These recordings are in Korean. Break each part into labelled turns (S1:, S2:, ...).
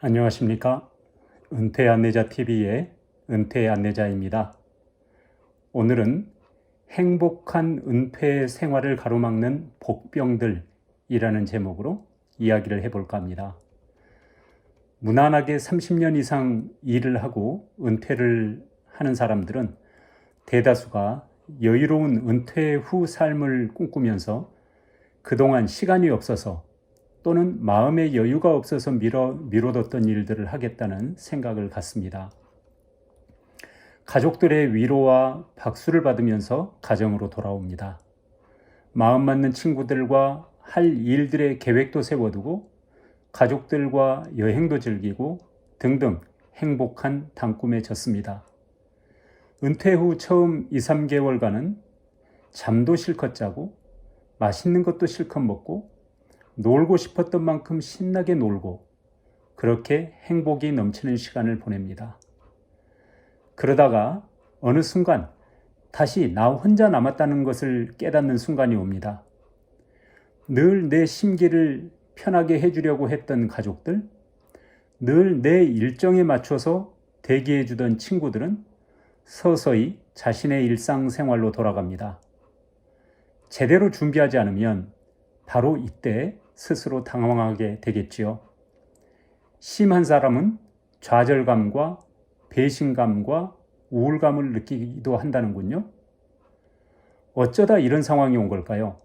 S1: 안녕하십니까? 은퇴안내자TV의 은퇴안내자입니다. 오늘은 행복한 은퇴 생활을 가로막는 복병들이라는 제목으로 이야기를 해볼까 합니다. 무난하게 30년 이상 일을 하고 은퇴를 하는 사람들은 대다수가 여유로운 은퇴 후 삶을 꿈꾸면서 그동안 시간이 없어서 또는 마음의 여유가 없어서 미뤄뒀던 일들을 하겠다는 생각을 갖습니다. 가족들의 위로와 박수를 받으면서 가정으로 돌아옵니다. 마음 맞는 친구들과 할 일들의 계획도 세워두고 가족들과 여행도 즐기고 등등 행복한 단꿈에 졌습니다. 은퇴 후 처음 2, 3개월간은 잠도 실컷 자고 맛있는 것도 실컷 먹고 놀고 싶었던 만큼 신나게 놀고 그렇게 행복이 넘치는 시간을 보냅니다. 그러다가 어느 순간 다시 나 혼자 남았다는 것을 깨닫는 순간이 옵니다. 늘 내 심기를 편하게 해주려고 했던 가족들, 늘 내 일정에 맞춰서 대기해주던 친구들은 서서히 자신의 일상생활로 돌아갑니다. 제대로 준비하지 않으면 바로 이때 스스로 당황하게 되겠지요. 심한 사람은 좌절감과 배신감과 우울감을 느끼기도 한다는군요. 어쩌다 이런 상황이 온 걸까요?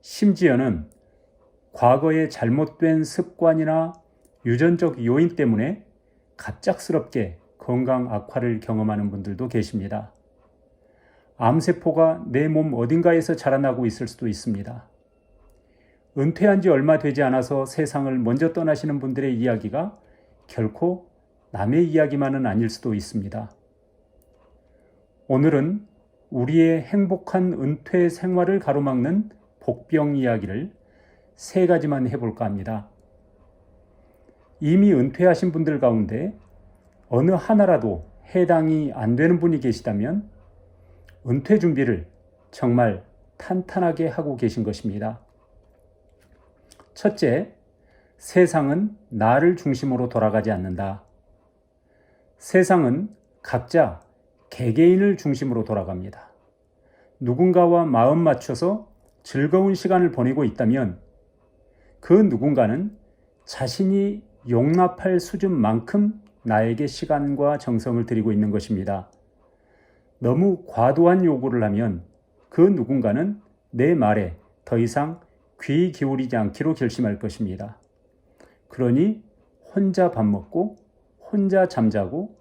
S1: 심지어는 과거의 잘못된 습관이나 유전적 요인 때문에 갑작스럽게 건강 악화를 경험하는 분들도 계십니다. 암세포가 내 몸 어딘가에서 자라나고 있을 수도 있습니다. 은퇴한 지 얼마 되지 않아서 세상을 먼저 떠나시는 분들의 이야기가 결코 남의 이야기만은 아닐 수도 있습니다. 오늘은 우리의 행복한 은퇴 생활을 가로막는 복병 이야기를 3가지만 해볼까 합니다. 이미 은퇴하신 분들 가운데 어느 하나라도 해당이 안 되는 분이 계시다면 은퇴 준비를 정말 탄탄하게 하고 계신 것입니다. 첫째, 세상은 나를 중심으로 돌아가지 않는다. 세상은 각자 개개인을 중심으로 돌아갑니다. 누군가와 마음 맞춰서 즐거운 시간을 보내고 있다면 그 누군가는 자신이 용납할 수준만큼 나에게 시간과 정성을 들이고 있는 것입니다. 너무 과도한 요구를 하면 그 누군가는 내 말에 더 이상 귀 기울이지 않기로 결심할 것입니다. 그러니 혼자 밥 먹고 혼자 잠자고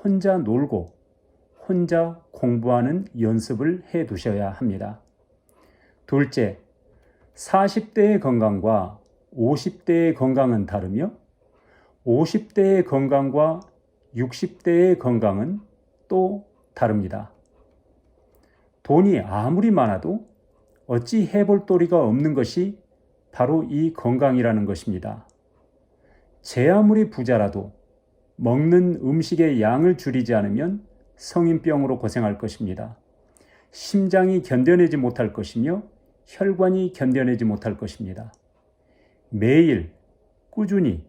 S1: 혼자 놀고 혼자 공부하는 연습을 해 두셔야 합니다. 둘째, 40대의 건강과 50대의 건강은 다르며 50대의 건강과 60대의 건강은 또 다릅니다. 돈이 아무리 많아도 어찌 해볼 도리가 없는 것이 바로 이 건강이라는 것입니다. 제 아무리 부자라도 먹는 음식의 양을 줄이지 않으면 성인병으로 고생할 것입니다. 심장이 견뎌내지 못할 것이며 혈관이 견뎌내지 못할 것입니다. 매일 꾸준히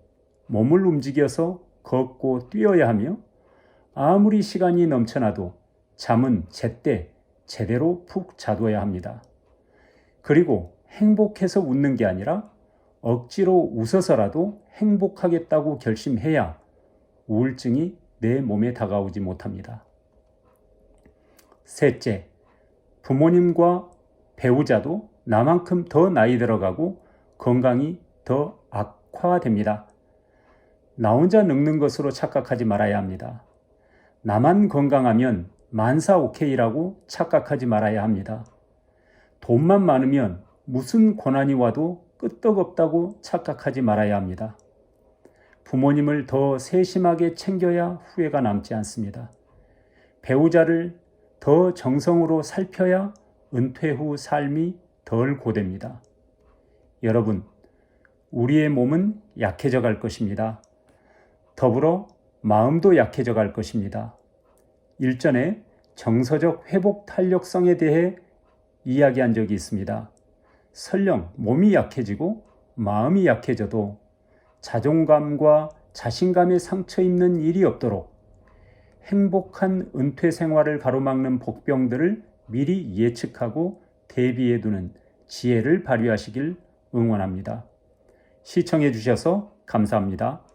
S1: 몸을 움직여서 걷고 뛰어야 하며 아무리 시간이 넘쳐나도 잠은 제때 제대로 푹 자둬야 합니다. 그리고 행복해서 웃는 게 아니라 억지로 웃어서라도 행복하겠다고 결심해야 우울증이 내 몸에 다가오지 못합니다. 셋째, 부모님과 배우자도 나만큼 더 나이 들어가고 건강이 더 악화됩니다. 나 혼자 늙는 것으로 착각하지 말아야 합니다. 나만 건강하면 만사 오케이라고 착각하지 말아야 합니다. 돈만 많으면 무슨 고난이 와도 끄떡없다고 착각하지 말아야 합니다. 부모님을 더 세심하게 챙겨야 후회가 남지 않습니다. 배우자를 더 정성으로 살펴야 은퇴 후 삶이 덜 고됩니다. 여러분, 우리의 몸은 약해져 갈 것입니다. 더불어 마음도 약해져 갈 것입니다. 일전에 정서적 회복 탄력성에 대해 이야기한 적이 있습니다. 설령 몸이 약해지고 마음이 약해져도 자존감과 자신감에 상처 입는 일이 없도록 행복한 은퇴 생활을 가로막는 복병들을 미리 예측하고 대비해두는 지혜를 발휘하시길 응원합니다. 시청해 주셔서 감사합니다.